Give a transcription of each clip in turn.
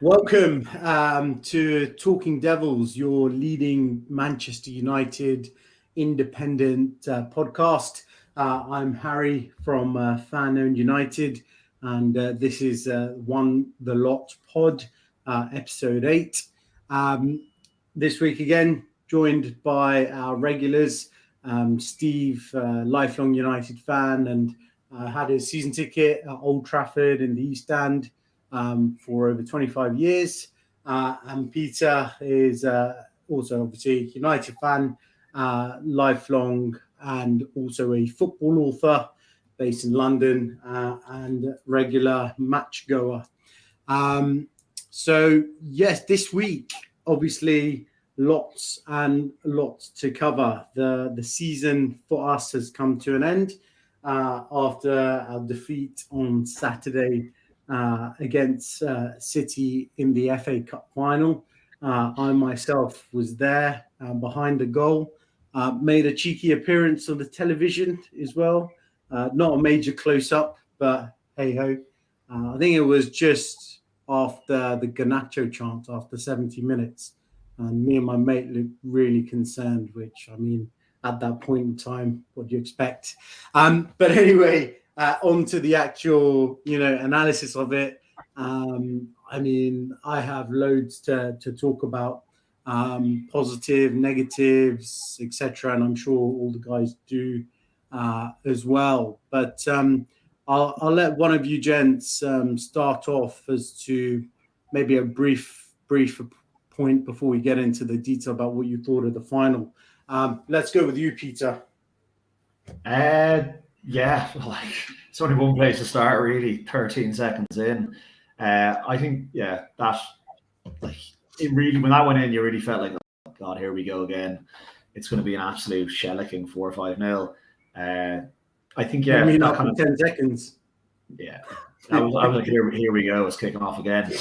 Welcome to Talking Devils, your leading Manchester United independent podcast. I'm Harry from Fan Owned United, and this is The Lot Pod, episode 8. This week again, joined by our regulars, Steve, lifelong United fan, and had his season ticket at Old Trafford in the East End for over 25 years. And Peter is also obviously a United fan, lifelong, and also a football author based in London and regular match goer. So, yes, this week, obviously, lots and lots to cover. The season for us has come to an end after our defeat on Saturday against City in the FA Cup final. I myself was there behind the goal, made a cheeky appearance on the television as well. Not a major close-up, but hey-ho. I think it was just after the Garnacho chant after 70 minutes. And me and my mate looked really concerned, which, I mean, at that point in time, what do you expect? But anyway, on to the actual, analysis of it. I mean, I have loads to talk about, positive, negatives, etc. And I'm sure all the guys do as well. But I'll let one of you gents start off as to maybe a brief point before we get into the detail about what you thought of the final. Let's go with you, Peter. Yeah, it's only one place to start, really. 13 seconds in, I think, that it really, when that went in, you really felt like, oh God, here we go again. It's going to be an absolute shellacking 4-5-0. I think, I mean, that kind of 10 seconds. Yeah, I was like, here we go. It's kicking off again.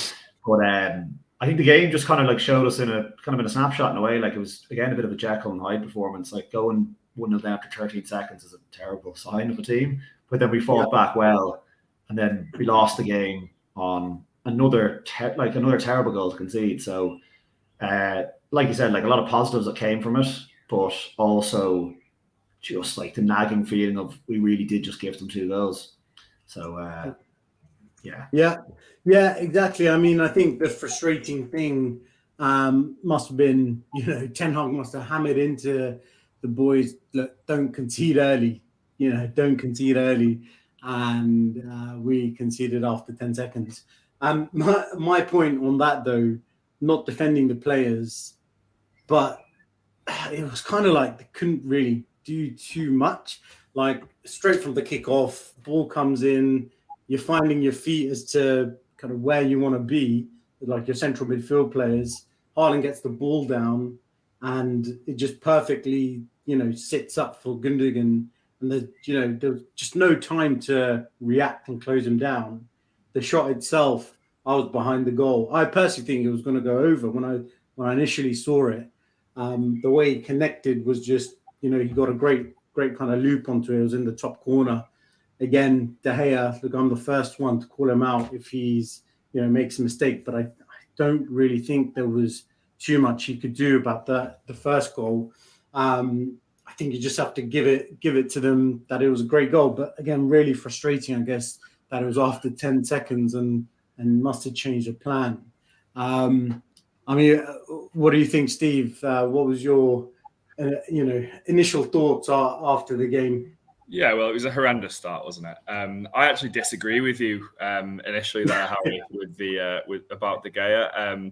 But I think the game just kind of showed us in a snapshot in a way. It was again a bit of a Jekyll and Hyde performance. Going 1-0 down after 13 seconds is a terrible sign of a team. But then we fought back well, and then we lost the game on another terrible goal to concede. So, like you said, a lot of positives that came from it, but also just the nagging feeling of we really did just give them 2 goals. So, yeah, exactly. I mean, I think the frustrating thing must have been, Ten Hag must have hammered into the boys, look, don't concede early, and we conceded after 10 seconds. My point on that, though, not defending the players, but it was kind of they couldn't really do too much. Straight from the kickoff, ball comes in, you're finding your feet as to kind of where you want to be, your central midfield players. Haaland gets the ball down, and it just perfectly, sits up for Gundogan, and there's just no time to react and close him down. The shot itself, I was behind the goal. I personally think it was going to go over when I initially saw it. The way he connected was just, he got a great kind of loop onto it. It was in the top corner. Again, De Gea, look, I'm the first one to call him out if he's, makes a mistake, but I don't really think there was too much he could do about the first goal. I think you just have to give it to them that it was a great goal, but again, really frustrating, I guess, that it was after 10 seconds and must have changed the plan. I mean, what do you think, Steve? What was your, initial thoughts after the game? Yeah, well, it was a horrendous start, wasn't it? I actually disagree with you initially there, Harry, with about De Gea.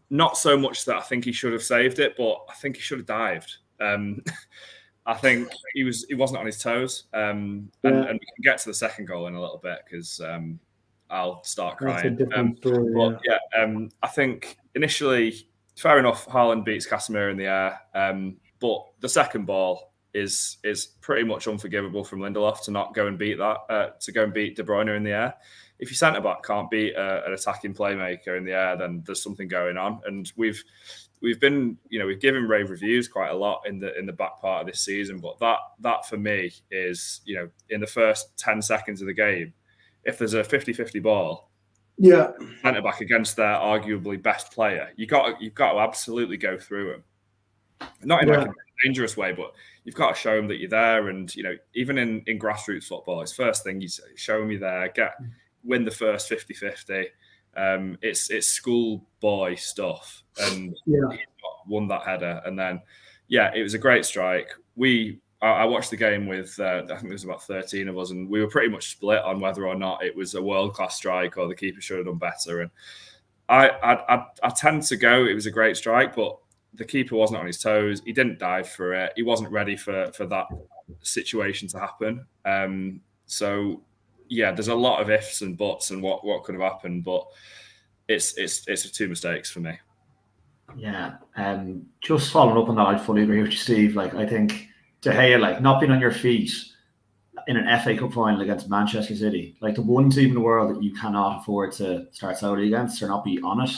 Not so much that I think he should have saved it, but I think he should have dived. I think he wasn't on his toes, and we can get to the second goal in a little bit because I'll start crying. That's a different story, I think initially, fair enough, Haaland beats Casemiro in the air, but the second ball is pretty much unforgivable from Lindelof to not go and beat that, to go and beat De Bruyne in the air. If your centre-back can't beat an attacking playmaker in the air, then there's something going on. And we've been, we've given rave reviews quite a lot in the back part of this season, but that for me is, in the first 10 seconds of the game, if there's a 50-50 ball, centre back against their arguably best player. You've got to absolutely go through him. Not in like a dangerous way, but you've got to show them that you're there. And even in grassroots football, it's first thing you show them you're there. Win the first 50-50. It's schoolboy stuff, and he won that header. And then, it was a great strike. I watched the game with I think there was about 13 of us, and we were pretty much split on whether or not it was a world-class strike or the keeper should have done better. And I tend to go, it was a great strike, but the keeper wasn't on his toes. He didn't dive for it. He wasn't ready for that situation to happen. So there's a lot of ifs and buts and what could have happened, but it's two mistakes for me. Yeah, just following up on that, I fully agree with you, Steve. Like, I think De Gea, not being on your feet in an FA Cup final against Manchester City, like the one team in the world that you cannot afford to start slowly against or not be on it.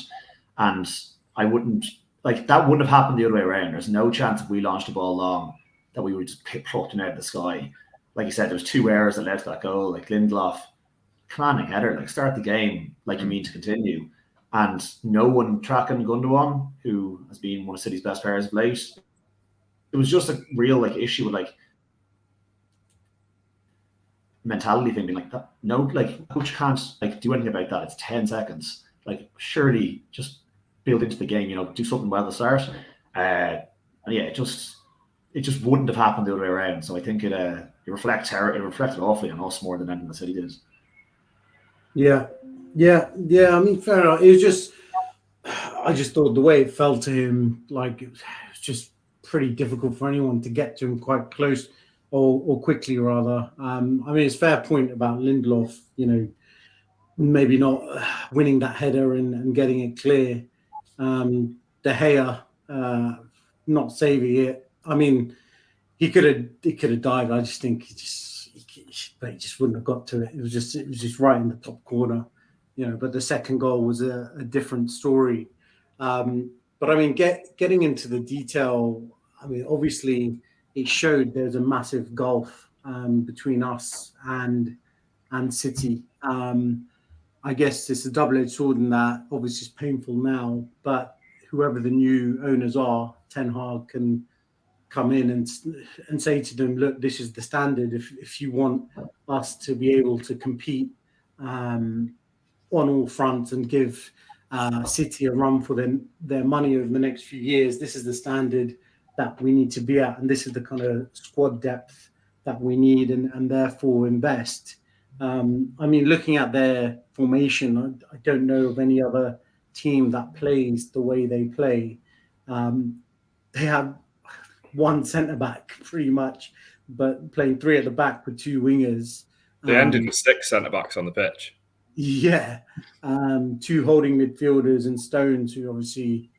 And I wouldn't, that wouldn't have happened the other way around. There's no chance if we launched the ball long that we would just plucked it out of the sky. Like you said, there was 2 errors that led to that goal. Like Lindelof, commanding header, start the game like you mean to continue. And no one tracking Gundogan, who has been one of City's best players of late. It was just a real issue with mentality thing, being that. No, coach can't do anything about that. It's 10 seconds. Surely just build into the game. Do something well to start. It just wouldn't have happened the other way around. So I think it reflected awfully on us more than anything the City did. Yeah. I mean, fair enough. It was just, I just thought the way it fell to him, it was just pretty difficult for anyone to get to him quite close or quickly, rather. I mean, it's a fair point about Lindelof, maybe not winning that header and getting it clear. De Gea not saving it. I mean, he could have dived. I just think he just wouldn't have got to it. It was just right in the top corner, But the second goal was a different story. But I mean, getting into the detail, I mean, obviously it showed there's a massive gulf between us and City. I guess it's a double-edged sword in that obviously it's painful now, but whoever the new owners are, Ten Hag can come in and say to them, look, this is the standard. If you want us to be able to compete on all fronts and give City a run for their money over the next few years, this is the standard that we need to be at, and this is the kind of squad depth that we need and therefore invest. I mean, looking at their formation, I don't know of any other team that plays the way they play. They have one centre-back pretty much, but playing 3 at the back with 2 wingers. They ended with 6 centre-backs on the pitch. Yeah. 2 holding midfielders and Stones, who obviously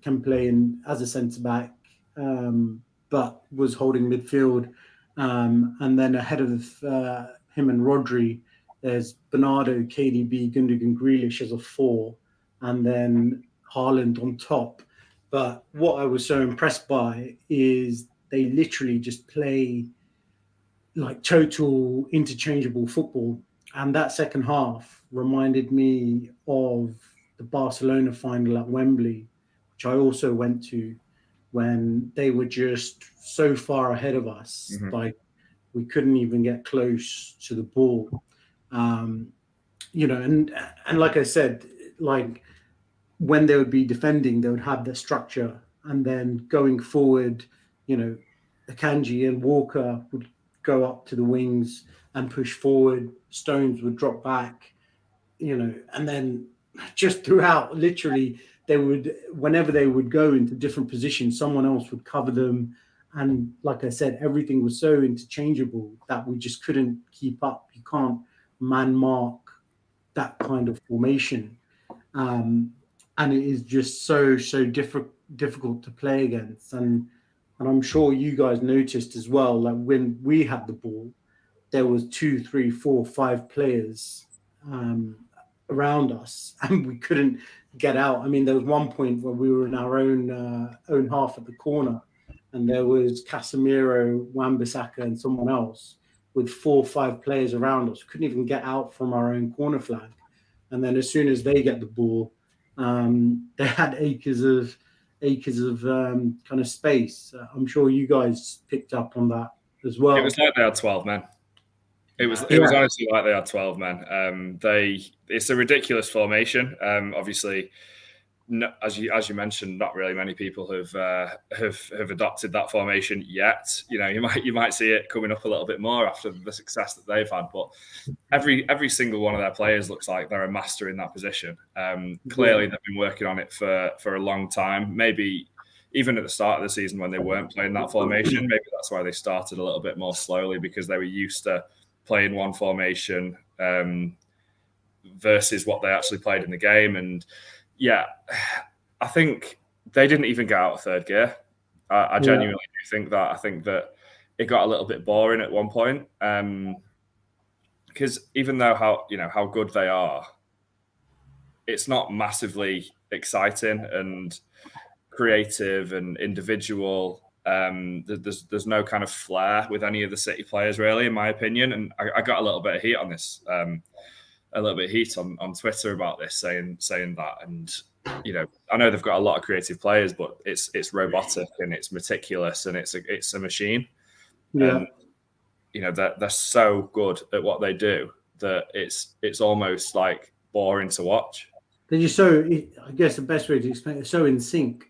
can play as a centre-back, but was holding midfield. And then ahead of him and Rodri, there's Bernardo, KDB, Gundogan, Grealish as a 4, and then Haaland on top. But what I was so impressed by is they literally just play total interchangeable football. And that second half reminded me of the Barcelona final at Wembley, which I also went to, when they were just so far ahead of us. Mm-hmm. We couldn't even get close to the ball. And like I said, when they would be defending, they would have their structure, and then going forward, Akanji and Walker would go up to the wings and push forward. Stones would drop back, and then just throughout, literally, whenever they would go into different positions, someone else would cover them. And like I said, everything was so interchangeable that we just couldn't keep up. You can't man mark that kind of formation. And it is just so difficult to play against. And I'm sure you guys noticed as well, when we had the ball, there was 2, 3, 4, 5 players around us, and we couldn't get out. I mean, there was one point where we were in our own half at the corner, and there was Casemiro, Wan-Bissaka, and someone else with 4 or 5 players around us. We couldn't even get out from our own corner flag. and then as soon as they get the ball, they had acres of kind of space. I'm sure you guys picked up on that as well. It was like they had 12 men. It was honestly like they had 12 men. It's a ridiculous formation. Obviously, no, as you mentioned, not really many people have adopted that formation yet. You might see it coming up a little bit more after the success that they've had. But every single one of their players looks like they're a master in that position. Clearly, they've been working on it for a long time. Maybe even at the start of the season when they weren't playing that formation, maybe that's why they started a little bit more slowly, because they were used to playing one formation versus what they actually played in the game. And yeah, I think they didn't even get out of third gear. I genuinely do think that. I think that it got a little bit boring at one point, because even though how good they are, it's not massively exciting and creative and individual. There's no kind of flair with any of the City players, really, in my opinion. And I got a little bit of heat on this, a little bit of heat on Twitter about this, saying that. And I know they've got a lot of creative players, but it's robotic and it's meticulous and it's a machine. Yeah. And they're so good at what they do that it's almost like boring to watch. They're just so, I guess the best way to explain it, so in sync.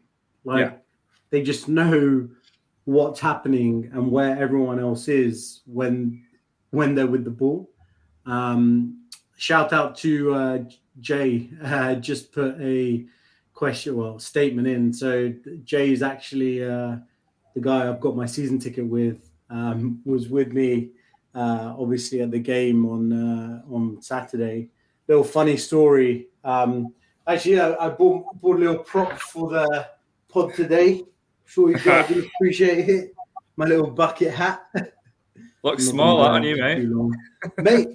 They just know what's happening and where everyone else is when they're with the ball. Shout out to Jay, just put a statement in. So Jay is actually the guy I've got my season ticket with, was with me obviously at the game on Saturday. Little funny story. Actually, I bought a little prop for the pod today. Sure you guys will appreciate it. My little bucket hat. Looks small on you, mate. Mate,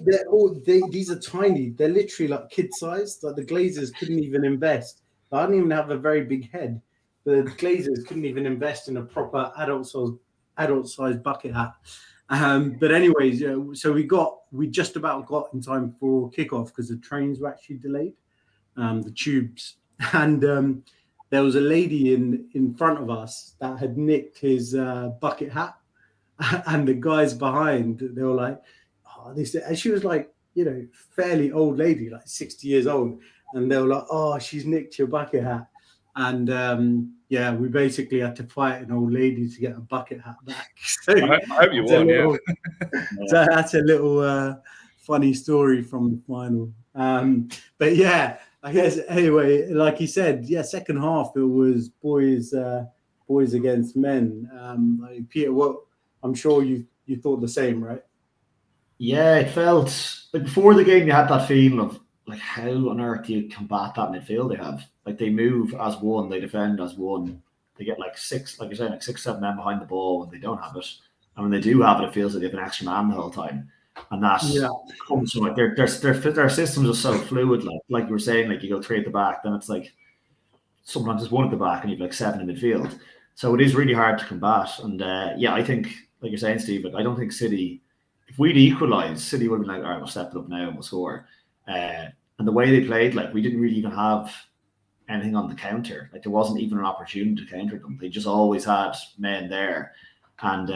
these are tiny. They're literally like kid sized. Like the Glazers couldn't even invest. I don't even have a very big head. The Glazers couldn't even invest in a proper adult size bucket hat. But anyways, so we just about got in time for kickoff because the trains were actually delayed, the tubes, and there was a lady in front of us that had nicked his bucket hat, and the guys behind, they were like, "Oh, this," and she was like, fairly old lady, like 60 years old, and they were like, "Oh, she's nicked your bucket hat," and we basically had to fight an old lady to get a bucket hat back. So I hope you won, So that's a little funny story from the final. But yeah, I guess anyway, like he said, second half it was boys against men. Like Peter, I'm sure you thought the same, right? Yeah, it felt like before the game you had that feeling of like, how on earth do you combat that midfield they have? Like they move as one, they defend as one. They get like six, like you're saying, like 6-7 men behind the ball when they don't have it. And when they do have it, it feels like they have an extra man the whole time. And that comes from like their systems are so fluid. Like you were saying, like you go 3 at the back, then it's like sometimes it's 1 at the back and you've like 7 in midfield. So it is really hard to combat. And I think, like you're saying, Steve, like I don't think City, if we'd equalised, City would have been like, all right, we'll step it up now and we'll score. And the way they played, like we didn't really even have anything on the counter. Like there wasn't even an opportunity to counter them. They just always had men there. And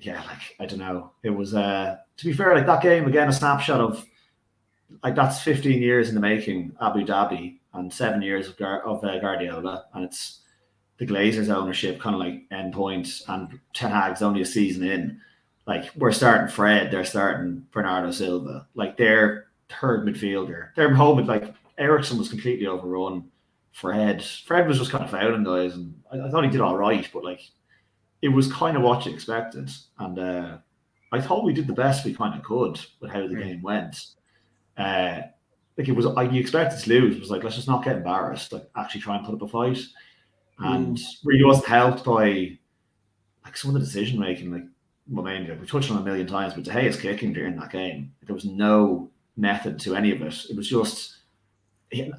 like I don't know. It was to be fair, like that game again, a snapshot of like that's 15 years in the making, Abu Dhabi, and 7 years of Guardiola, and it's the Glazers' ownership kind of like end point, and Ten Hag's only a season in. Like we're starting Fred, they're starting Bernardo Silva, like their third midfielder. Their whole like Ericsson was completely overrun. Fred was just kind of fouling guys, and I thought he did all right, but like it was kind of what you expected. And I thought we did the best we kind of could with how the game went. Like it was like you expected to lose. It was like, let's just not get embarrassed, like actually try and put up a fight. And really wasn't helped by like some of the decision making. Like, well, mainly we touched on it a million times, but De Gea's kicking during that game, there was no method to any of it. It was just,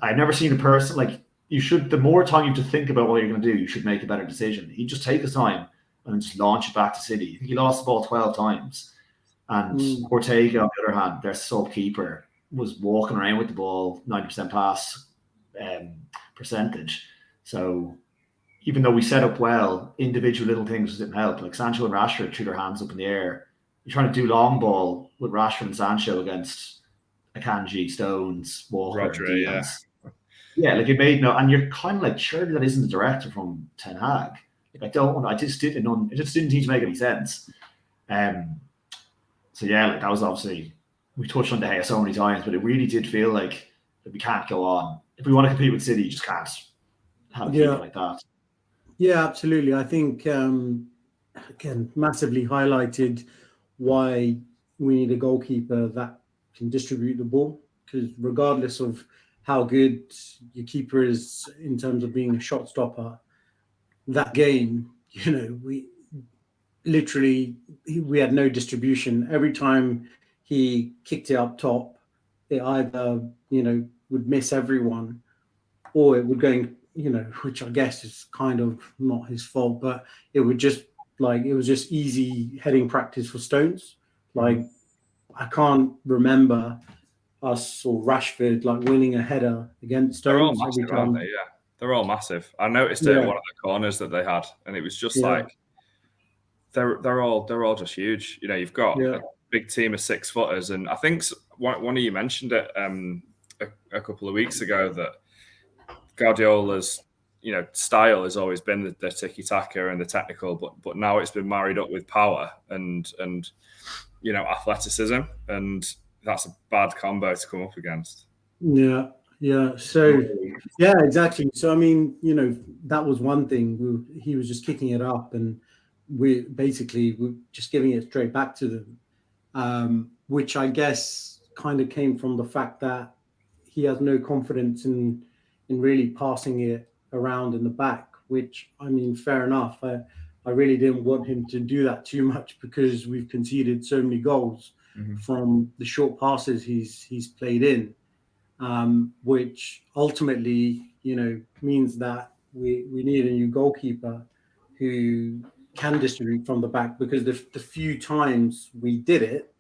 I've never seen a person like, you should, the more time you have to think about what you're going to do, you should make a better decision. He'd just take his time and then just launch it back to City. I think he lost the ball 12 times. And Ortega, on the other hand, their sub keeper, was walking around with the ball, 90% pass percentage. So even though we set up well, individual little things didn't help. Like Sancho and Rashford threw their hands up in the air. You're trying to do long ball with Rashford and Sancho against Akanji, Stones, Walker, and Rodri, Diaz. Yeah, like it made no, and you're kind of like, surely that isn't the director from Ten Hag. Like I just didn't. It just didn't seem to make any sense. So yeah, like that was obviously, we touched on De Gea so many times, but it really did feel like that we can't go on. If we want to compete with City, you just can't have a keeper like that. Yeah, absolutely. I think again, massively highlighted why we need a goalkeeper that can distribute the ball, because regardless of how good your keeper is in terms of being a shot stopper, that game, we had no distribution. Every time he kicked it up top, it either, would miss everyone, or it would go, which I guess is kind of not his fault, but it was just easy heading practice for Stones. Like, I can't remember us or Rashford winning a header against They're all Stones massive, every time. aren't they? Yeah, they're all massive. I noticed it in one of the corners that they had, and it was just like they're all just huge. You've got a big team of 6-footers, and I think one of you mentioned it a couple of weeks ago that Guardiola's style has always been the tiki-taka and the technical, but now it's been married up with power and athleticism, and that's a bad combo to come up against. Yeah. So, yeah, exactly. So, I mean, that was one thing. He was just kicking it up, and we're just giving it straight back to them, which I guess kind of came from the fact that he has no confidence in really passing it around in the back, which, I mean, fair enough. I really didn't want him to do that too much because we've conceded so many goals from the short passes he's played in, which ultimately, means that we need a new goalkeeper who can distribute from the back, because the few times we did it,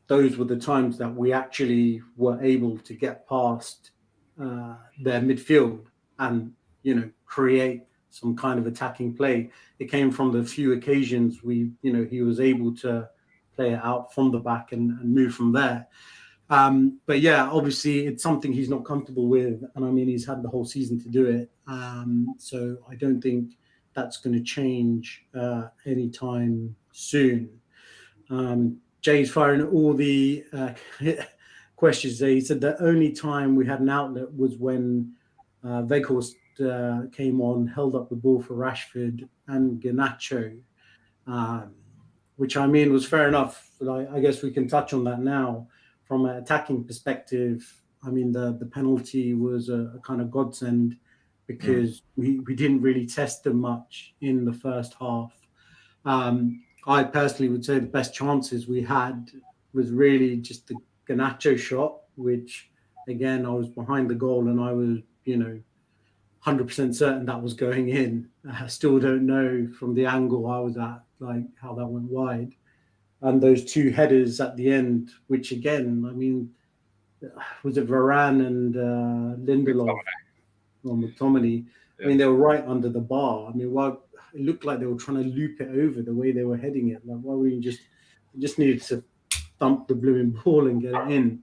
those were the times that we actually were able to get past their midfield and, create some kind of attacking play. It came from the few occasions he was able to play it out from the back and move from there. But yeah, obviously it's something he's not comfortable with. And I mean, he's had the whole season to do it. So I don't think that's going to change anytime soon. Jay's firing all the questions there. He said the only time we had an outlet was when Weghorst came on, held up the ball for Rashford and Garnacho, which I mean was fair enough. But I guess we can touch on that now. From an attacking perspective, I mean, the penalty was a kind of godsend because we didn't really test them much in the first half. I personally would say the best chances we had was really just the Garnacho shot, which, again, I was behind the goal and I was, 100% certain that was going in. I still don't know from the angle I was at, how that went wide. And those two headers at the end, which again, I mean, was it Varane and Lindelof or McTominay? Yeah. I mean, they were right under the bar. I mean, it looked like they were trying to loop it over the way they were heading it. Like, why wouldn't you just needed to thump the blooming ball and get it in?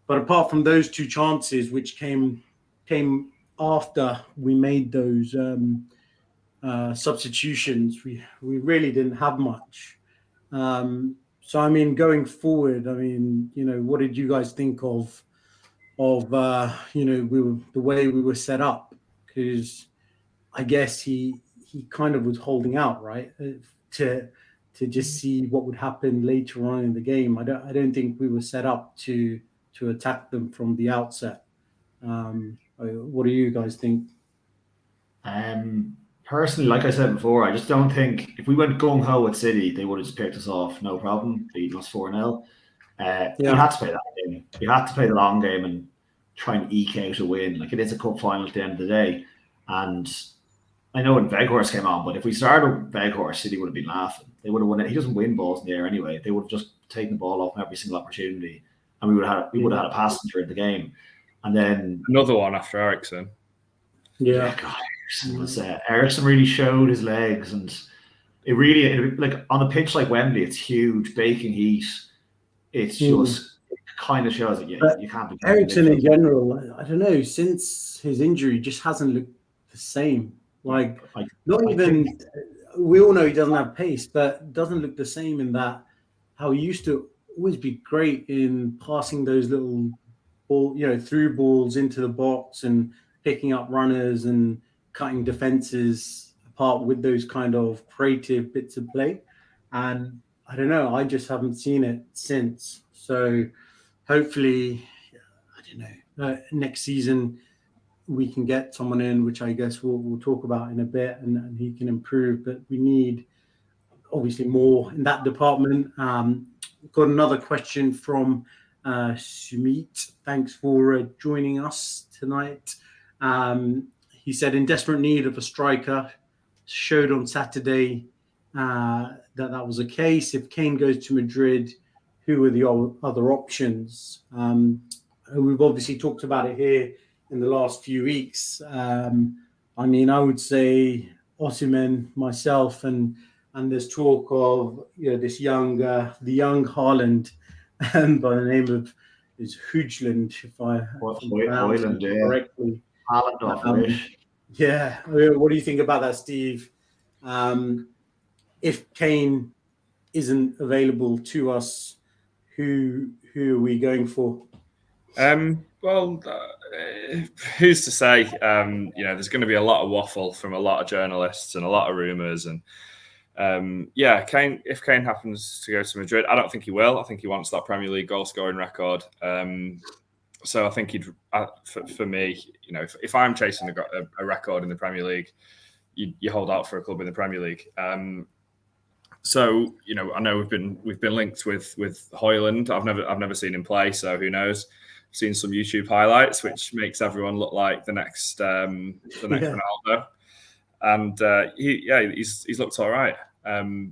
But apart from those two chances, which came after we made those substitutions, we really didn't have much. So, I mean, going forward, I mean, what did you guys think of the way we were set up? Because I guess he kind of was holding out, right, to just see what would happen later on in the game. I don't think we were set up to attack them from the outset. What do you guys think? Personally, like I said before, I just don't think if we went gung-ho at City, they would have just picked us off, no problem, beating us 4-0. We had to play that game. We had to play the long game and try and eke out a win. Like, it is a cup final at the end of the day. And I know when Weghorst came on, but if we started with Weghorst, City would have been laughing. They would have won it. He doesn't win balls in the air anyway. They would have just taken the ball off him every single opportunity. and we would have had a passenger in the game. And then another one after Ericsson. God, Ericsson really showed his legs, and it like on a pitch like Wembley, it's huge, baking heat. It's just it kind of shows that you can't be. Ericsson in general, I don't know, since his injury, just hasn't looked the same. Like, we all know he doesn't have pace, but doesn't look the same in that how he used to always be great in passing those little through balls into the box and picking up runners and cutting defenses apart with those kind of creative bits of play. And I don't know, I just haven't seen it since. So hopefully, I don't know, next season we can get someone in, which I guess we'll talk about in a bit, and he can improve. But we need obviously more in that department. Got another question from Sumit. Thanks for joining us tonight. He said, in desperate need of a striker, showed on Saturday that was the case. If Kane goes to Madrid, who are the other options? We've obviously talked about it here in the last few weeks. I mean, I would say Osimhen, myself, and there's talk of this the young Haaland, by the name of Hujland, if I pronounce it correctly. Yeah. What do you think about that, Steve? If Kane isn't available to us, who are we going for? Well, who's to say? There's going to be a lot of waffle from a lot of journalists and a lot of rumours. And Kane, if Kane happens to go to Madrid, I don't think he will. I think he wants that Premier League goal scoring record. So I think for me, if I'm chasing a record in the Premier League, you hold out for a club in the Premier League. So I know we've been linked with Højlund. I've never seen him play, so who knows? I've seen some YouTube highlights, which makes everyone look like the next Ronaldo. And he's looked all right.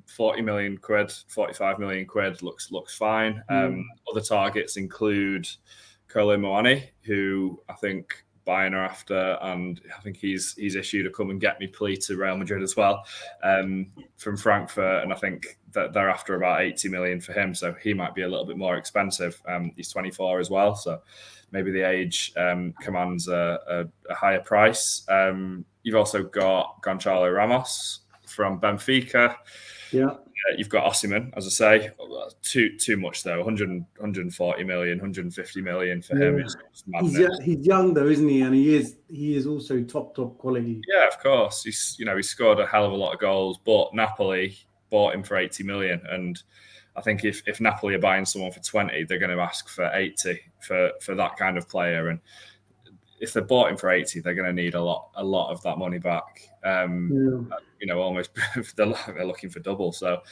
40 million quid, 45 million quid looks fine. Other targets include Kolo Muani, who I think Bayern are after, and I think he's issued a come and get me plea to Real Madrid as well, from Frankfurt, and I think that they're after about 80 million for him, so he might be a little bit more expensive. He's 24 as well, so maybe the age commands a higher price. You've also got Gonçalo Ramos from Benfica. Yeah. You've got Osimhen, as I say. Too much though. 140 million, 150 million for him is madness. He's young though, isn't he? And he is also top quality. Yeah, of course. He's scored a hell of a lot of goals, but Napoli bought him for 80 million, and I think if Napoli are buying someone for 20, they're going to ask for 80 for that kind of player. And if they bought him for 80, they're going to need a lot of that money back. Almost they're looking for double. So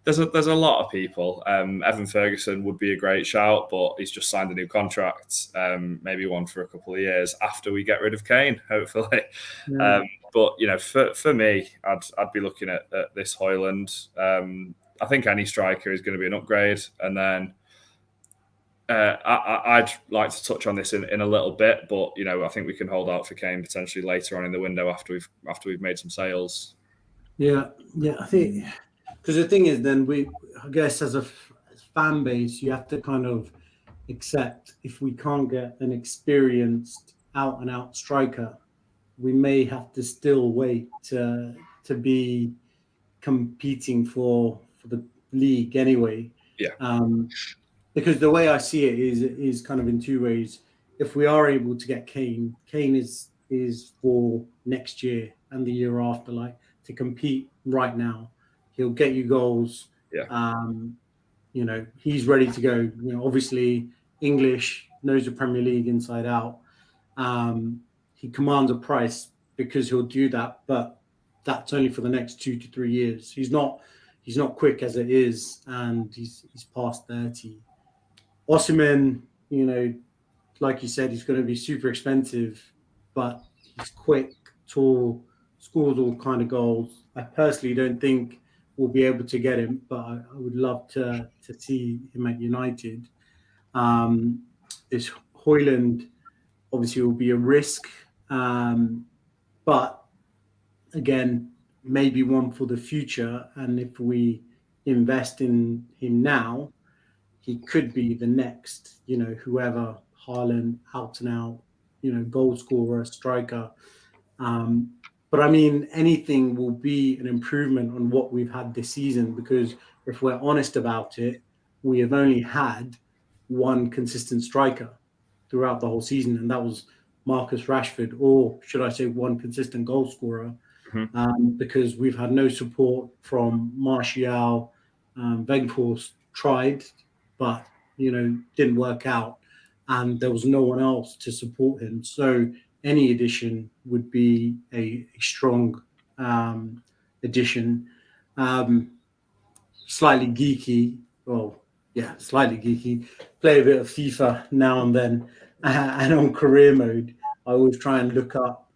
there's a lot of people. Evan Ferguson would be a great shout, but he's just signed a new contract. Maybe one for a couple of years after we get rid of Kane, hopefully. Yeah. But for me, I'd be looking at this Højlund. I think any striker is going to be an upgrade, and then. I'd like to touch on this in a little bit, but I think we can hold out for Kane potentially later on in the window after we've made some sales. Yeah, I think because the thing is, then I guess as fan base, you have to kind of accept if we can't get an experienced out and out striker, we may have to still wait to be competing for the league anyway. Yeah. Because the way I see it is kind of in two ways. If we are able to get Kane is for next year and the year after, like to compete right now. He'll get you goals. Yeah. He's ready to go. Obviously English, knows the Premier League inside out. He commands a price because he'll do that, but that's only for the next 2 to 3 years. He's not quick as it is, and he's past 30. Osimhen, like you said, he's going to be super expensive, but he's quick, tall, scores all kind of goals. I personally don't think we'll be able to get him, but I would love to see him at United. This Højlund obviously will be a risk, but again, maybe one for the future. And if we invest in him now, he could be the next, whoever, Haaland, out and out, goal scorer, striker. But I mean, anything will be an improvement on what we've had this season, because if we're honest about it, we have only had one consistent striker throughout the whole season, and that was Marcus Rashford, or should I say one consistent goal scorer, because we've had no support from Martial. Weghorst tried, but, didn't work out, and there was no one else to support him. So any addition would be a strong addition. Slightly geeky, slightly geeky. Play a bit of FIFA now and then, and on career mode, I always try and look up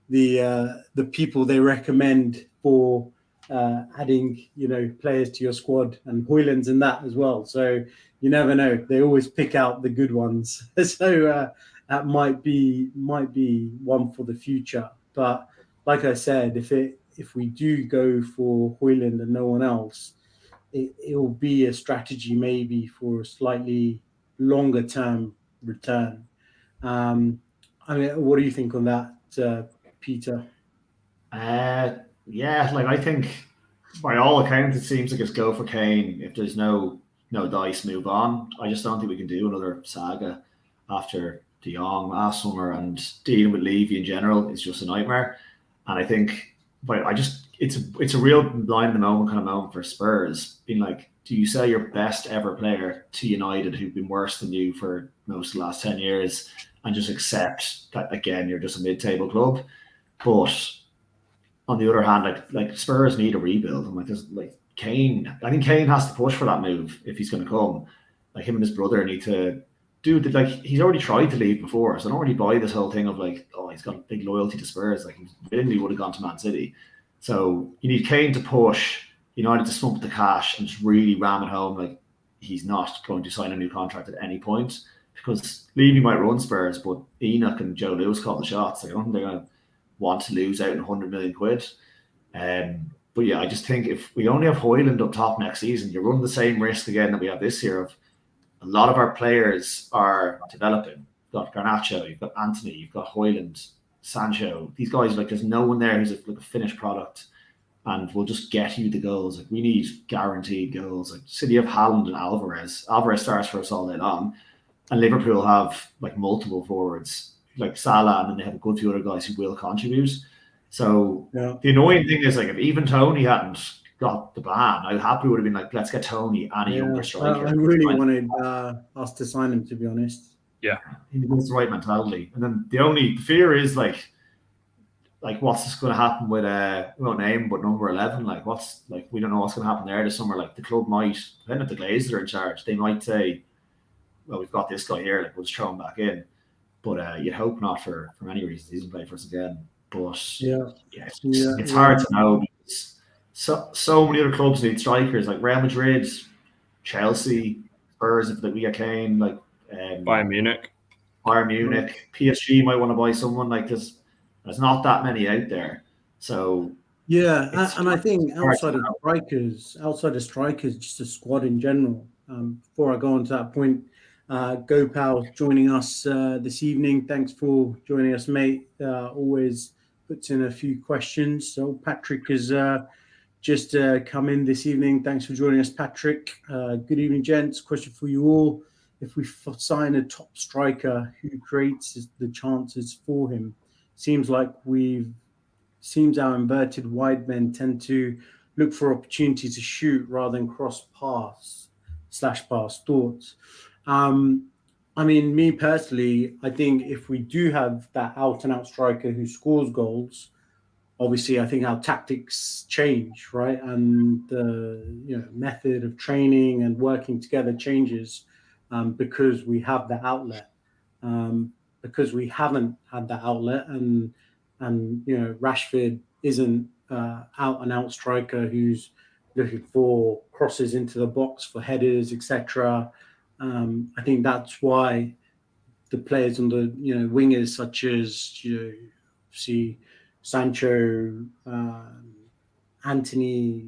the people they recommend for adding, players to your squad, and Højlund's in that as well. So you never know; they always pick out the good ones. So that might be one for the future. But like I said, if we do go for Højlund and no one else, it will be a strategy maybe for a slightly longer term return. I mean, what do you think on that, Peter? Yeah, like I think by all accounts, it seems like it's go for Kane. If there's no dice, move on. I just don't think we can do another saga after De Jong last summer, and dealing with Levy in general is just a nightmare. And I think, but it's a real blind in the moment kind of moment for Spurs. Being like, do you sell your best ever player to United, who've been worse than you for most of the last 10 years, and just accept that again you're just a mid-table club? But on the other hand, like Spurs need a rebuild. And like Kane, I think Kane has to push for that move if he's going to come. Like him and his brother need to do like he's already tried to leave before, so I don't really buy this whole thing of like, oh, he's got big loyalty to Spurs. Like he really would have gone to Man City. So you need Kane to push United to slump the cash and just really ram it home. Like he's not going to sign a new contract at any point, because Levy might run Spurs, but Enoch and Joe Lewis call the shots. Like, I don't think they're going to want to lose out in 100 million quid. But yeah, I just think if we only have Højlund up top next season, you run the same risk again that we have this year of a lot of our players are developing. You've got Garnacho, you've got Anthony, you've got Højlund, Sancho. These guys, like, there's no one there who's like a finished product and will just get you the goals. Like, we need guaranteed goals. Like, City have Haaland and Alvarez. Alvarez starts for us all day long, and Liverpool have like multiple forwards like Salah, and then they have a good few other guys who will contribute. So The annoying thing is, like, if even Tony hadn't got the ban, I happily would have been like, let's get Tony and a younger striker. I really wanted us to sign him, to be honest. Yeah, he has the right mentality. And then the fear is like what's going to happen with we won't name, but number 11. Like, we don't know what's going to happen there this summer. Like, the club might, depending if the Glazers are in charge, they might say, well, we've got this guy here, like, we'll just throw him back in. But you'd hope not for many reasons. He doesn't play for us again. But it's hard to know, because so many other clubs need strikers, like Real Madrid, Chelsea, Spurs, if we get Kane, like Bayern Munich, PSG might want to buy someone. Like, there's not that many out there. So and I think outside of strikers, just a squad in general. Before I go on to that point, Gopal joining us this evening. Thanks for joining us, mate. Always puts in a few questions. So Patrick has just come in this evening. Thanks for joining us, Patrick. Good evening, gents. Question for you all. If we sign a top striker, who creates the chances for him? Seems like our inverted wide men tend to look for opportunity to shoot rather than cross pass thoughts. I mean, me personally, I think if we do have that out-and-out striker who scores goals, obviously I think our tactics change, right? And the method of training and working together changes because we have the outlet. Because we haven't had that outlet, and Rashford isn't out-and-out striker who's looking for crosses into the box for headers, etc. I think that's why the players on the wingers such as see Sancho, Anthony,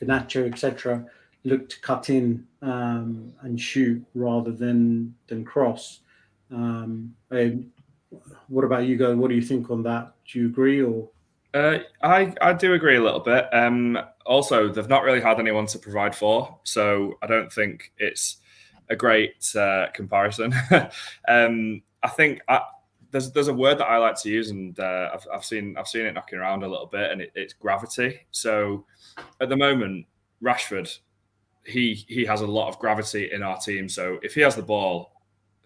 Garnacho, etc., look to cut in and shoot rather than cross. What about you guys? What do you think on that? Do you agree or? I do agree a little bit. Also, they've not really had anyone to provide for, so I don't think it's a great comparison. I think there's a word that I like to use, and I've seen it knocking around a little bit, and it's gravity. So at the moment, Rashford, he has a lot of gravity in our team. So if he has the ball,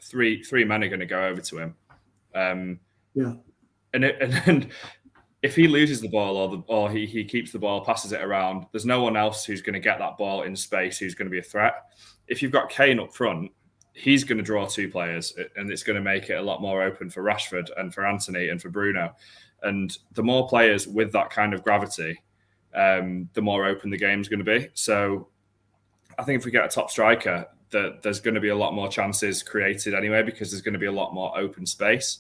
three men are going to go over to him. Yeah, and if he loses the ball or he keeps the ball, passes it around, there's no one else who's going to get that ball in space who's going to be a threat. If you've got Kane up front, he's going to draw two players, and it's going to make it a lot more open for Rashford and for Anthony and for Bruno. And the more players with that kind of gravity, the more open the game's going to be. So I think if we get a top striker, there's going to be a lot more chances created anyway, because there's going to be a lot more open space.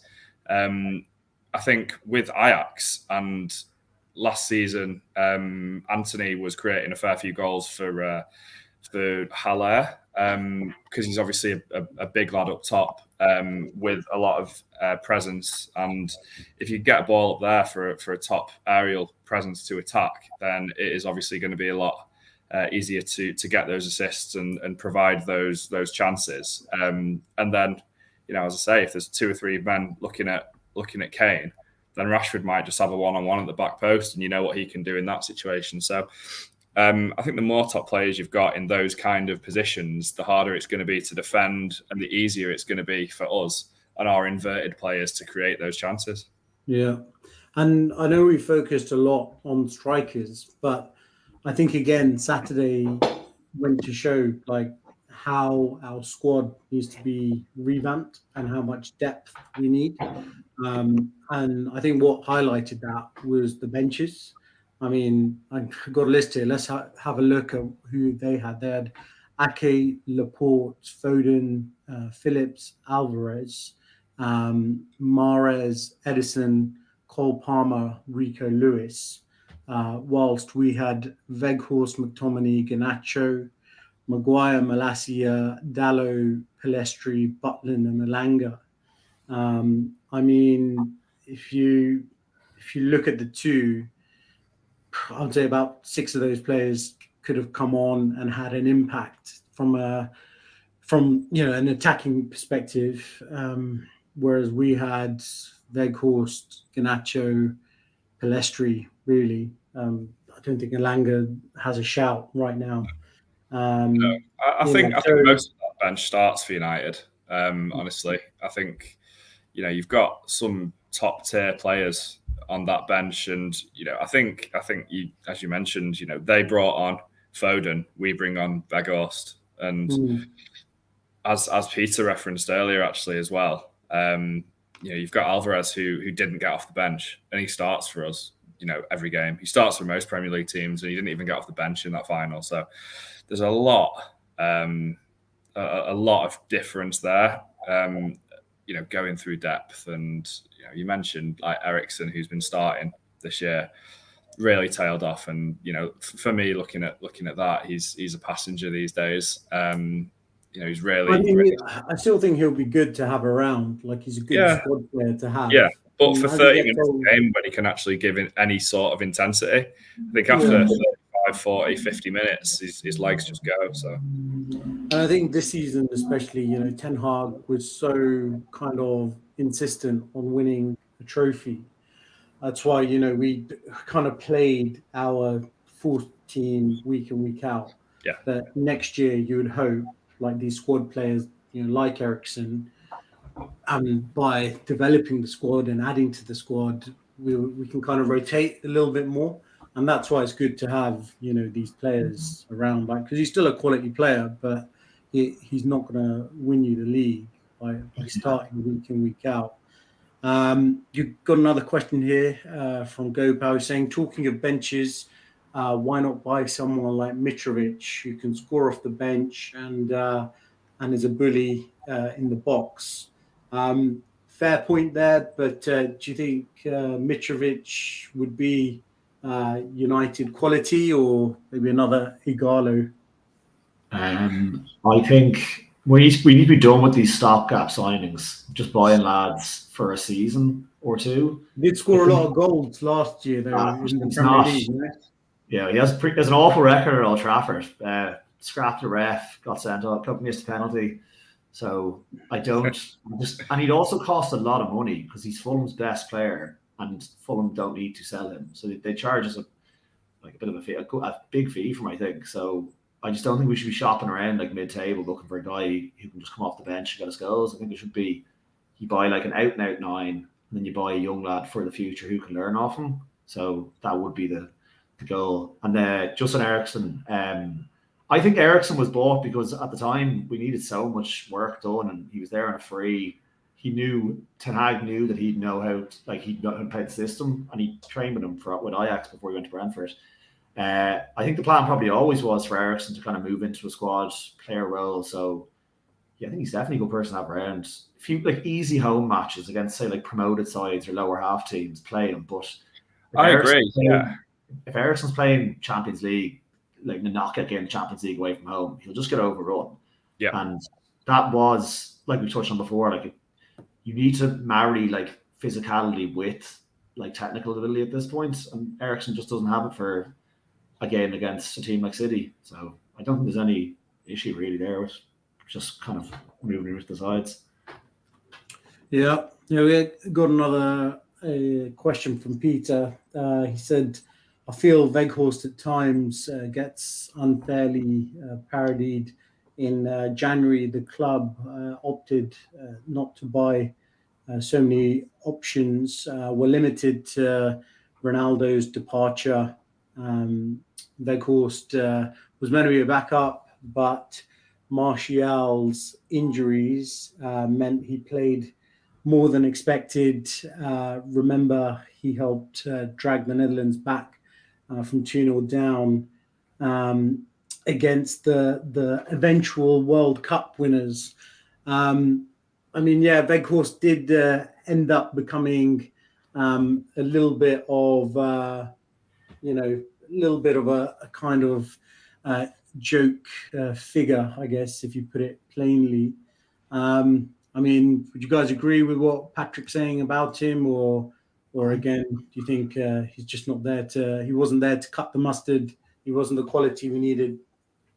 I think with Ajax and last season, Anthony was creating a fair few goals for Haller, because he's obviously a big lad up top with a lot of presence. And if you get a ball up there for a top aerial presence to attack, then it is obviously going to be a lot easier to get those assists and provide those chances. And then, as I say, if there's two or three men looking at Kane, then Rashford might just have a one-on-one at the back post, and you know what he can do in that situation. So I think the more top players you've got in those kind of positions, the harder it's going to be to defend, and the easier it's going to be for us and our inverted players to create those chances. Yeah, and I know we focused a lot on strikers, but I think again Saturday went to show how our squad needs to be revamped and how much depth we need. And I think what highlighted that was the benches. I mean, I've got a list here. Let's have a look at who they had. They had Ake, Laporte, Foden, Phillips, Alvarez, Mahrez, Edison, Cole Palmer, Rico Lewis. Whilst we had Weghorst, McTominay, Garnacho, Maguire, Malacia, Dallo, Pelestri, Butland, and Elanga. I mean, if you look at the two, I'd say about 6 of those players could have come on and had an impact from an attacking perspective. Whereas we had Weghorst, Garnacho, Pelestri. Really, I don't think Elanga has a shout right now. I think most of that bench starts for United. Honestly, I think you've got some top tier players on that bench, and I think you, as you mentioned, they brought on Foden, we bring on Weghorst, and as Peter referenced earlier, actually as well, you've got Alvarez who didn't get off the bench, and he starts for us. Every game he starts for most Premier League teams, and he didn't even get off the bench in that final. So there's a lot of difference there. Going through depth, and you mentioned like Eriksen, who's been starting this year, really tailed off. And for me, looking at that, he's a passenger these days. He's really. I still think he'll be good to have around. Like, he's a good squad player to have. Yeah, but for 30 minutes of the game, when he can actually give any sort of intensity, I think after 35, 40, 50 minutes, his legs just go. So, and I think this season, especially, Ten Hag was so kind of insistent on winning a trophy. That's why, we kind of played our fourth team week in, week out. Yeah. That next year you would hope, like these squad players, like Eriksen, by developing the squad and adding to the squad, we can kind of rotate a little bit more. And that's why it's good to have, these players around, because he's still a quality player, but he's not going to win you the league by starting week in, week out. You've got another question here from Gopal saying, talking of benches, why not buy someone like Mitrovic who can score off the bench and and is a bully in the box. Fair point there, but do you think Mitrovic would be United quality or maybe another Igalo? I think we need to be done with these stopgap signings, just buying lads for a season or two. He did score a lot of goals last year, though, in the Premier League. Yeah, he has an awful record at Old Trafford. Scrapped a ref, got sent off, missed a penalty. So and he'd also cost a lot of money because he's Fulham's best player, and Fulham don't need to sell him. So they charge us a bit of a fee, a big fee for him, I think. So I just don't think we should be shopping around like mid-table looking for a guy who can just come off the bench and get us goals. I think it should be you buy like an out-and-out 9, and then you buy a young lad for the future who can learn off him. So that would be the goal. And Justin Eriksen, I think Eriksen was bought because at the time we needed so much work done, and he was there on a free. Ten Hag knew that he'd know how to play the system, and he trained with him with Ajax before he went to Brentford. I think the plan probably always was for Eriksen to kind of move into a squad player role. So yeah, I think he's definitely a good person to have around. A few like easy home matches against say like promoted sides or lower half teams, play him. But I agree. If Eriksen's playing Champions League, like the knockout game, Champions League away from home, he'll just get overrun. Yeah, and that was like we touched on before. Like you need to marry like physicality with like technical ability at this point, and Eriksen just doesn't have it for a game against a team like City. So I don't think there's any issue really there with just kind of moving with the sides. Yeah, we got another question from Peter. He said, I feel Weghorst at times gets unfairly parodied. In January, the club opted not to buy so many options, were limited to Ronaldo's departure. Weghorst was meant to be a backup, but Martial's injuries meant he played more than expected. Remember, he helped drag the Netherlands back from 2-0 down against the eventual World Cup winners. Weghorst did end up becoming a little bit of a kind of joke figure, I guess, if you put it plainly. Would you guys agree with what Patrick's saying about him, or again, do you think he's just not there he wasn't there to cut the mustard? He wasn't the quality we needed?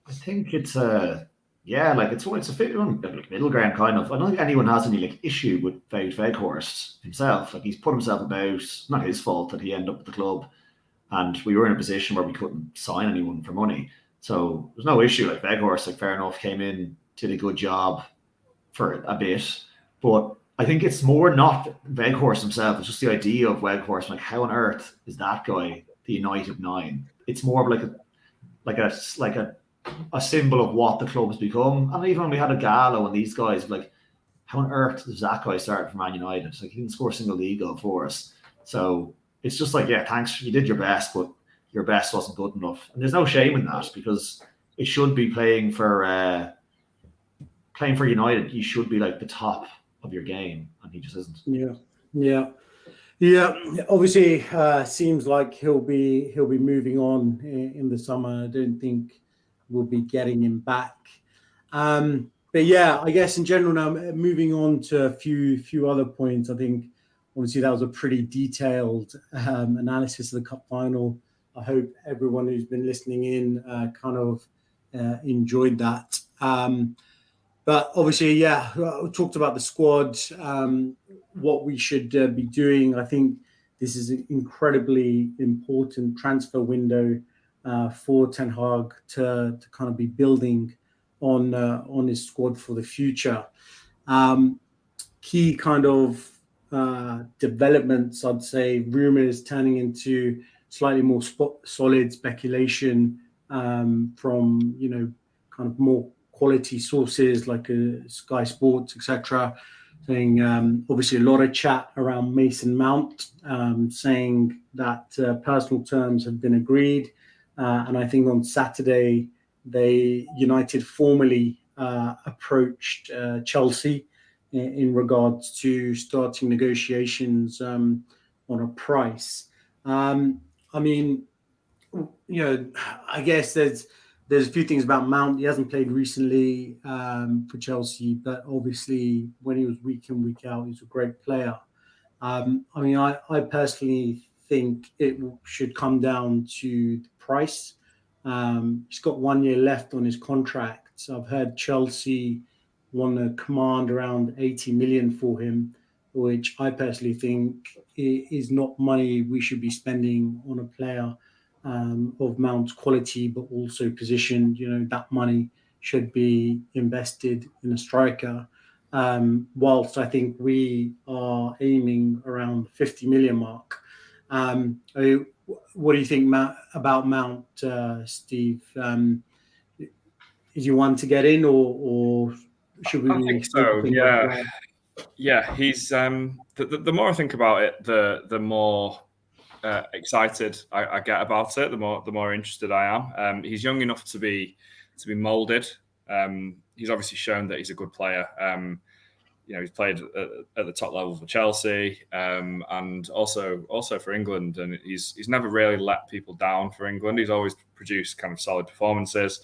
I think it's a middle ground kind of. I don't think anyone has any issue with Weghorst himself. Like he's put himself about. It's not his fault that he ended up at the club, and we were in a position where we couldn't sign anyone for money. So there's no issue. Like Weghorst, fair enough, came in, did a good job for a bit, but I think it's more not Weghorst himself. It's just the idea of Weghorst. Like, how on earth is that guy the United 9? It's more of a symbol of what the club has become. And even when we had a Gallo and these guys, like, how on earth does that guy start for Man United? It's like he didn't score a single league goal for us. So it's just like, yeah, thanks, you did your best, but your best wasn't good enough. And there's no shame in that because it should be playing for United. You should be like the top of your game, and he just isn't. Yeah. Obviously, seems like he'll be moving on in the summer. I don't think we'll be getting him back. But yeah, I guess in general now, moving on to a few other points. I think obviously that was a pretty detailed analysis of the cup final. I hope everyone who's been listening in kind of enjoyed that. But obviously, yeah, we talked about the squad, what we should be doing. I think this is an incredibly important transfer window for Ten Hag to kind of be building on his squad for the future. Key kind of developments, I'd say, rumors turning into slightly more solid speculation from, kind of more quality sources like Sky Sports, etc., saying obviously a lot of chat around Mason Mount, saying that personal terms have been agreed. And I think on Saturday, United formally approached Chelsea in regards to starting negotiations on a price. I mean, I guess there's a few things about Mount. He hasn't played recently for Chelsea, but obviously when he was week in, week out, he's a great player. I personally think it should come down to the price. He's got 1 year left on his contract. So I've heard Chelsea want to command around 80 million for him, which I personally think is not money we should be spending on a player of Mount's quality, but also position. That money should be invested in a striker. Whilst I think we are aiming around the 50 million mark. What do you think about Mount, Steve? Is you one to get in, or should we? I think so. Yeah. He's the more I think about it, the more excited I get about it. The more interested I am. He's young enough to be molded. He's obviously shown that he's a good player. He's played at the top level for Chelsea and also for England, and he's never really let people down for England. He's always produced kind of solid performances.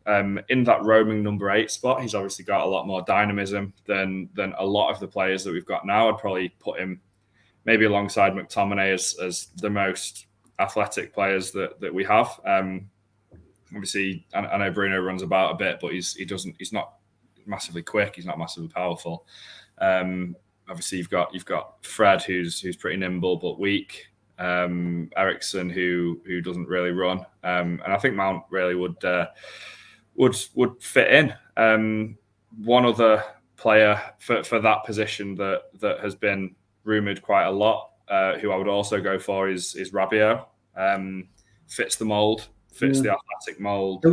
In that roaming number 8 spot, he's obviously got a lot more dynamism than a lot of the players that we've got now. I'd probably put him maybe alongside McTominay as the most athletic players that we have. Obviously, I know Bruno runs about a bit, but he's not massively quick. He's not massively powerful. Obviously, you've got Fred, who's pretty nimble but weak. Eriksen, who doesn't really run, and I think Mount really would fit in. One other player for that position that has been rumoured quite a lot, who I would also go for is Rabiot. Fits the mould, fits the athletic mould.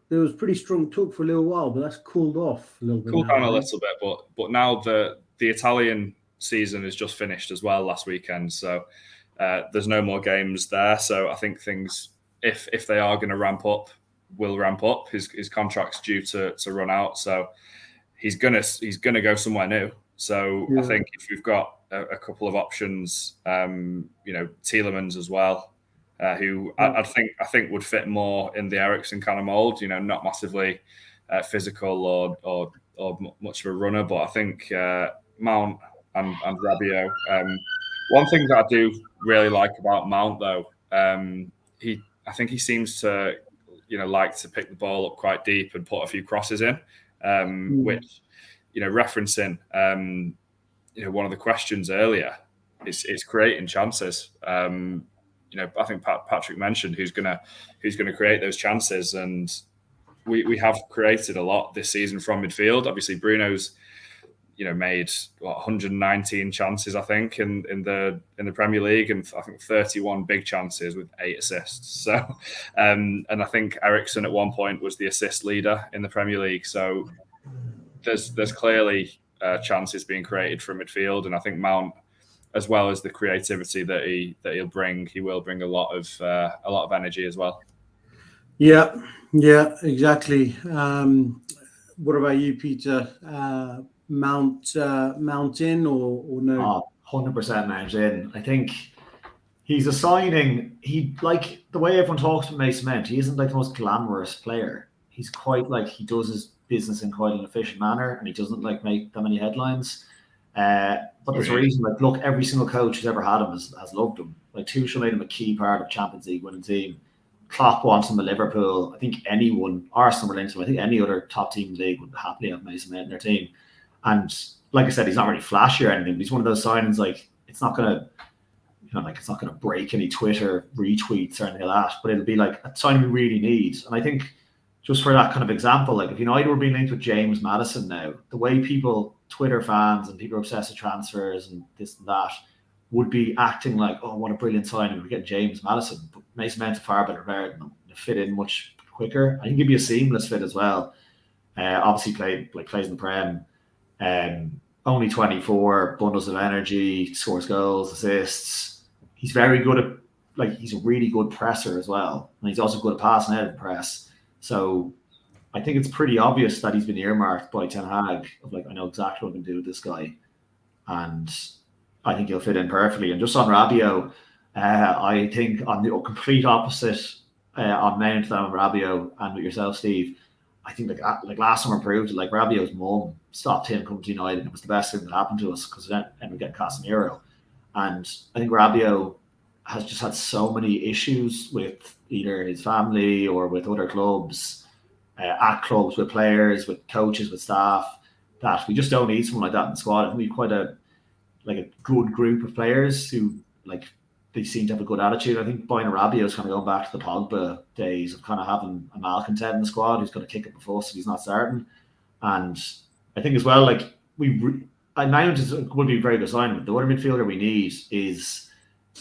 There was pretty strong talk for a little while, but that's cooled off a little bit. Cooled down a little bit, but now the Italian season is just finished as well last weekend, so there's no more games there. So I think things, if they are going to ramp up, will ramp up. His contract's due to run out, so he's gonna go somewhere new. So I think if we've got a couple of options, Tielemans as well. Who I think would fit more in the Eriksen kind of mold. Not massively physical or much of a runner, but I think Mount and Rabiot. One thing that I do really like about Mount, though, I think he seems to like to pick the ball up quite deep and put a few crosses in, which referencing one of the questions earlier, it's creating chances. I think Patrick mentioned who's gonna create those chances, and we have created a lot this season from midfield. Obviously, Bruno's made 119 chances, I think, in the Premier League, and I think 31 big chances with 8 assists. So, and I think Eriksen at one point was the assist leader in the Premier League. So there's clearly chances being created from midfield, and I think Mount, as well as the creativity that he'll bring, he will bring a lot of energy as well. Yeah, exactly. What about you, Peter? Mount in or no? 100% Mount in. I think he's a signing. He, like the way everyone talks about Mason Mount, he isn't like the most glamorous player. He's quite like, he does his business in quite an efficient manner, and he doesn't like make that many headlines. But there's a reason. Like, look, every single coach who's ever had him has loved him. Like, Tuchel made him a key part of Champions League winning team. Klopp wants him at Liverpool. I think anyone, Arsenal were linked to him. I think any other top team in the league would happily have Mason Mount in their team. And like I said, he's not really flashy or anything, but he's one of those signings, like, it's not gonna, it's not gonna break any Twitter retweets or anything like that. But it'll be like a signing we really need. And I think, just for that kind of example, like if United were being linked with James Maddison now, the way people, Twitter fans and people obsessed with transfers and this and that, would be acting like, oh, what a brilliant signing, we're getting James Maddison. But Mason Mount's a far better player than him. To fit in much quicker. I think he'd be a seamless fit as well. Obviously plays in the Prem. Only 24, bundles of energy, scores goals, assists. He's very good at, he's a really good presser as well. And he's also good at passing out of the press. So I think it's pretty obvious that he's been earmarked by Ten Hag of like, I know exactly what I'm going to do with this guy, and I think he'll fit in perfectly. And just on Rabiot, I think on the complete opposite on Mount than on Rabiot and with yourself, Steve. I think like last summer proved it. Like Rabiot's mum stopped him coming to United, and it was the best thing that happened to us because then we get Casemiro. And I think Rabiot has just had so many issues with either his family or with other clubs, at clubs, with players, with coaches, with staff, that we just don't need someone like that in the squad. I think we've quite a good group of players who like they seem to have a good attitude. I think buying a Rabiot is kind of going back to the Pogba days of kind of having a malcontent in the squad who's going to kick up a fuss if he's not starting. And I think as well, like Mount would be a very good signing, but the other midfielder we need is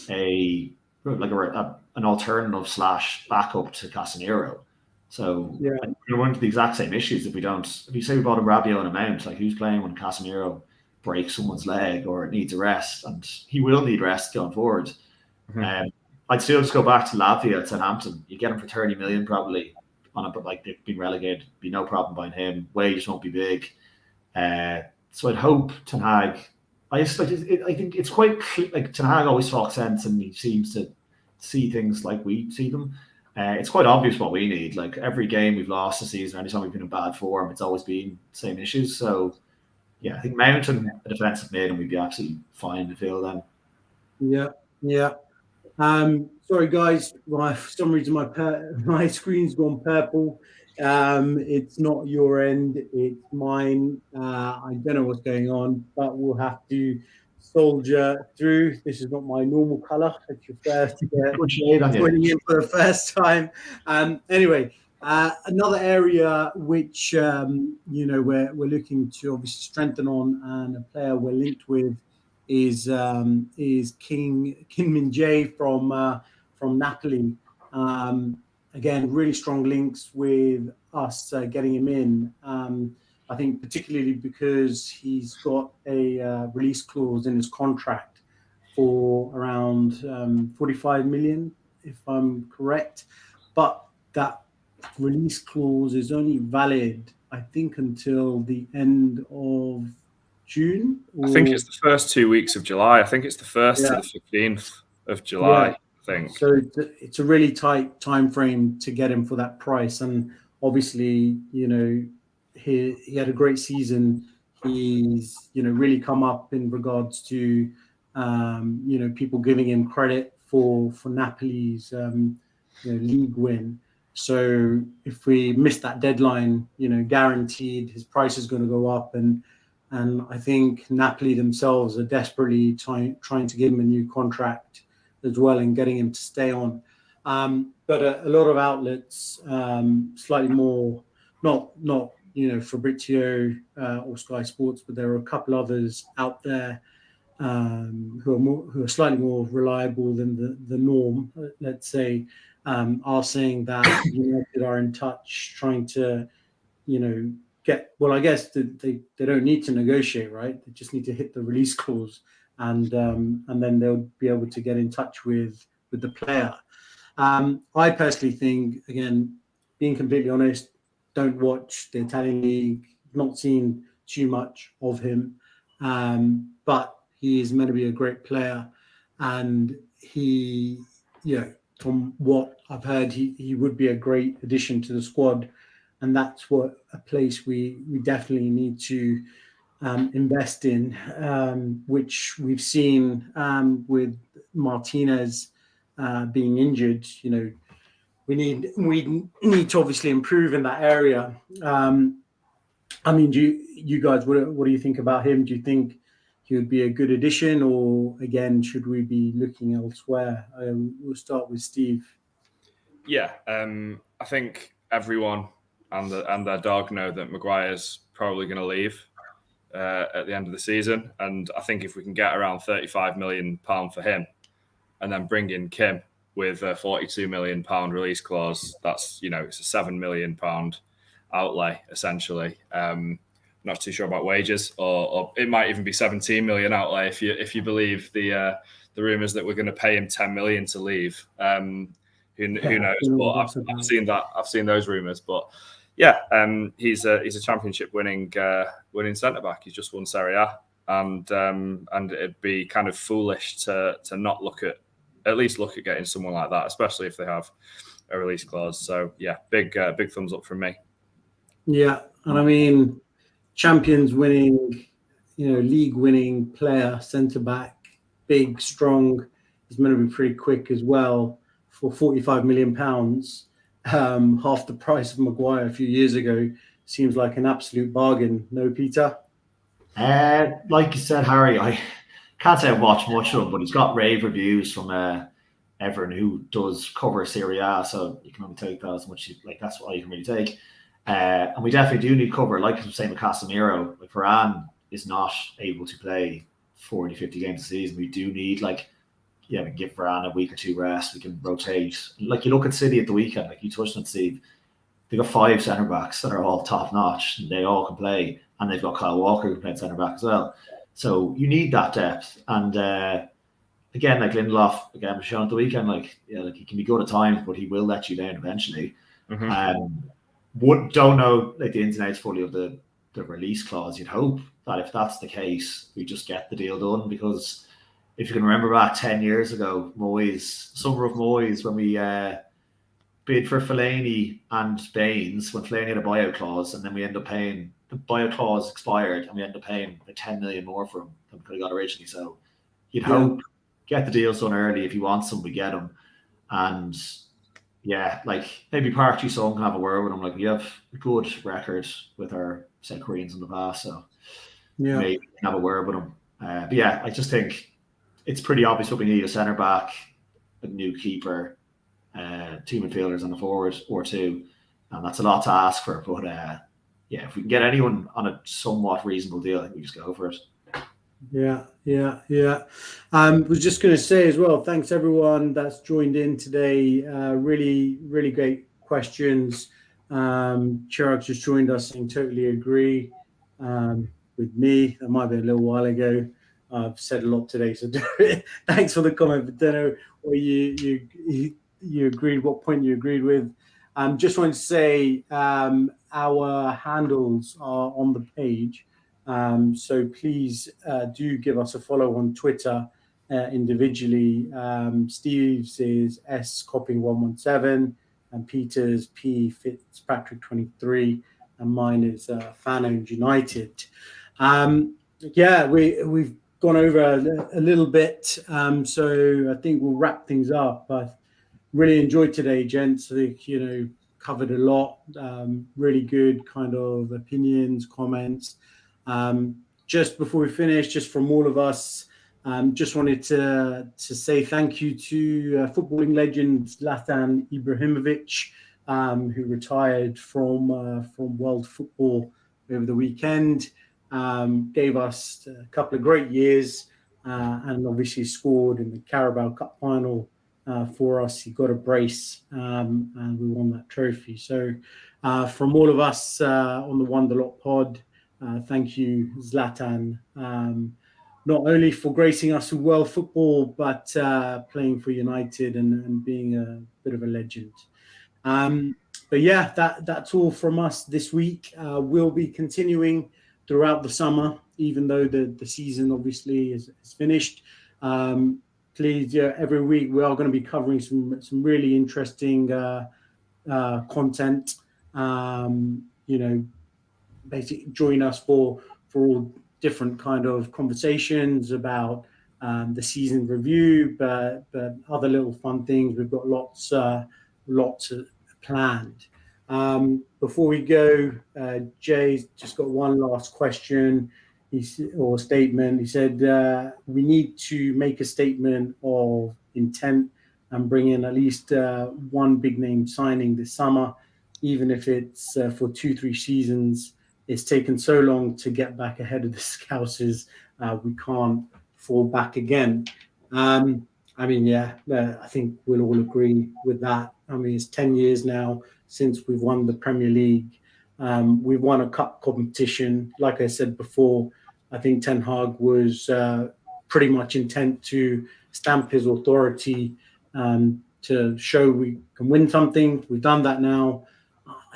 an alternative / backup to Casemiro. So Yeah. we're going to the exact same issues if we don't. If you say we bought a Rabiot and a Mount, like who's playing when Casemiro breaks someone's leg or it needs a rest, and he will need rest going forward. I'd still just go back to Lavia at Southampton. You get him for 30 million probably on it, but like they've been relegated, be no problem buying him. Wages won't be big. So I'd hope Ten Hag. I think it's quite like Ten Hag always talks sense, and he seems to see things like we see them. It's quite obvious what we need. Like every game we've lost this season, anytime we've been in bad form, it's always been the same issues. So yeah, I think Mount and a defensive mid, and we'd be absolutely fine to fill them. Yeah. Sorry guys, for some reason my screen's gone purple. It's not your end, it's mine. I don't know what's going on, but we'll have to soldier through. This is not my normal color. It's your first joining in for the first time. Anyway, another area which we're looking to obviously strengthen on, and a player we're linked with is KMJ from Napoli. Again, really strong links with us getting him in. I think particularly because he's got a release clause in his contract for around 45 million, if I'm correct. But that release clause is only valid, I think, until the end of June. I think it's the first 2 weeks of July. I think it's the 1st to the 15th of July. I think so. It's a really tight time frame to get him for that price, and obviously, he had a great season. He's really come up in regards to people giving him credit for Napoli's league win. So if we miss that deadline, guaranteed his price is going to go up, and I think Napoli themselves are desperately trying to give him a new contract as well and getting him to stay on. But a lot of outlets, slightly more, not Fabrizio or Sky Sports, but there are a couple others out there who are slightly more reliable than the norm, let's say, are saying that United are in touch, trying to, I guess they don't need to negotiate, right? They just need to hit the release clause, and then they'll be able to get in touch with the player. I personally think, again, being completely honest, don't watch the Italian league, not seen too much of him, but he is meant to be a great player, and he, from what I've heard, he would be a great addition to the squad, and that's what a place we definitely need to invest in, which we've seen with Martinez being injured. We need to obviously improve in that area. I mean, do you guys, what do you think about him? Do you think he would be a good addition, or again, should we be looking elsewhere? We'll start with Steve. Yeah, I think everyone and their dog know that Maguire's probably going to leave at the end of the season, and I think if we can get around £35 million for him, and then bring in Kim with a £42 million release clause, that's it's a £7 million outlay essentially. Not too sure about wages, or it might even be 17 million outlay if you believe the rumours that we're going to pay him 10 million to leave. Who knows? But I've seen those rumours. But yeah, he's a championship winning centre back. He's just won Serie A, and it'd be kind of foolish to not look at least look at getting someone like that, especially if they have a release clause. So yeah, big thumbs up from me. Yeah, and I mean, Champions winning, league winning player, centre back, big, strong. He's going to be pretty quick as well for £45 million. Half the price of Maguire a few years ago. Seems like an absolute bargain. No, Peter? Like you said, Harry, I can't say I've watched much of him, but he's got rave reviews from everyone who does cover Serie A, so you can only take that as much. Like, that's all you can really take. And we definitely do need cover. Like I'm saying with Casemiro, like Varane is not able to play 40, 50 games a season. We do need, we can give Varane a week or two rest. We can rotate. Like, you look at City at the weekend, like you touched on, Steve, they got 5 centre backs that are all top notch. And they all can play, and they've got Kyle Walker who played centre back as well. So you need that depth. And again, like Lindelof, again, shown at the weekend, he can be good at times, but he will let you down eventually. Don't know the ins and outs fully of the release clause. You'd hope that if that's the case, we just get the deal done, because if you can remember back 10 years ago, summer of Moyes, when we bid for Fellaini and Baines, when Fellaini had a buyout clause, and then we end up paying, the buyout clause expired, and we end up paying like 10 million more for him than we could have got originally. So you'd hope, get the deals done early. If he wants them, we get them. And yeah, maybe Park Ji-sung can have a word with him. We have a good record with our South Koreans in the past, so maybe have a word with him. But yeah, I just think it's pretty obvious what we need: a centre back, a new keeper, 2 midfielders and a forward or 2, and that's a lot to ask for. But if we can get anyone on a somewhat reasonable deal, I think we just go for it. Yeah. Was just going to say as well, thanks everyone that's joined in today. Really, really great questions. Chirag just joined us saying totally agree with me. That might be a little while ago. I've said a lot today, so thanks for the comment. But don't know what you agreed, what point you agreed with. Just wanted to say our handles are on the page. So please do give us a follow on Twitter individually. Steve's is SCopping117 and Peter's P Fitzpatrick 23 and mine is Fan-Owned United. We've gone over a little bit, so I think we'll wrap things up. I really enjoyed today, gents. I think covered a lot. Really good kind of opinions, comments. Just before we finish, just from all of us, just wanted to say thank you to footballing legend Zlatan Ibrahimovic, who retired from world football over the weekend. Gave us a couple of great years, and obviously scored in the Carabao Cup final for us. He got a brace, and we won that trophy. So from all of us on the Wonderlot pod, thank you, Zlatan, not only for gracing us with world football, but playing for United and being a bit of a legend. But yeah, that's all from us this week. We'll be continuing throughout the summer, even though the season obviously is finished. Please, every week we are going to be covering some really interesting content. Basically join us for all different kind of conversations about the season review, but other little fun things. We've got lots planned. Before we go, Jay's just got one last question or statement. He said, we need to make a statement of intent and bring in at least one big name signing this summer, even if it's for 2-3 seasons. It's taken so long to get back ahead of the Scousers. We can't fall back again. I think we'll all agree with that. I mean, it's 10 years now since we've won the Premier League. We've won a cup competition. Like I said before, I think Ten Hag was pretty much intent to stamp his authority to show we can win something. We've done that now.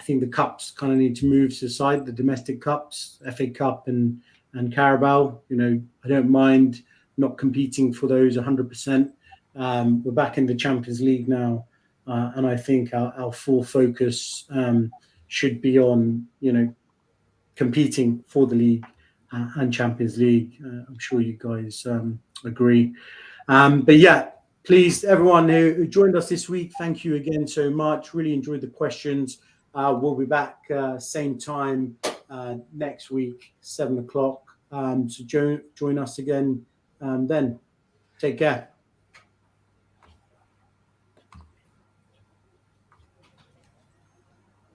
I think the cups kind of need to move to the side, the domestic cups, FA Cup and Carabao. I don't mind not competing for those 100%. We're back in the Champions League now, and I think our full focus should be on, competing for the league and Champions League. I'm sure you guys agree. But yeah, please, everyone who joined us this week, thank you again so much. Really enjoyed the questions. We'll be back same time next week, 7 o'clock. So join us again then. Take care.